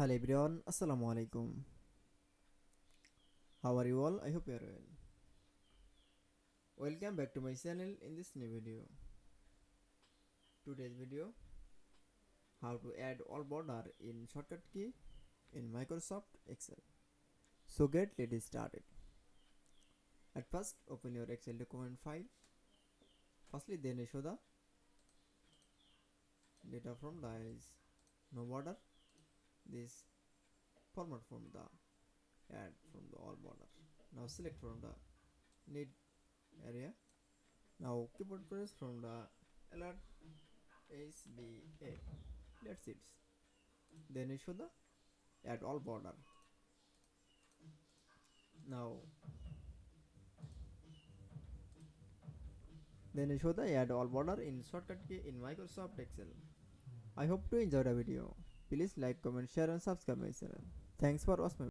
Hello everyone, Assalamu Walaikum. How are you all? I hope you are well. Welcome back to my channel in this new video. Today's video, how to add all border in shortcut key in Microsoft Excel. So let's started. At first, open your Excel document file. Firstly, then show the data from the is no border. This format from the add from the all border. Now select from the need area. Now keyboard press from the alert SBA. That's it. Then show the add all border. Now then show the add all border in shortcut key in Microsoft Excel. I hope to enjoy the video. Please like, comment, share and subscribe my channel. Thanks for watching.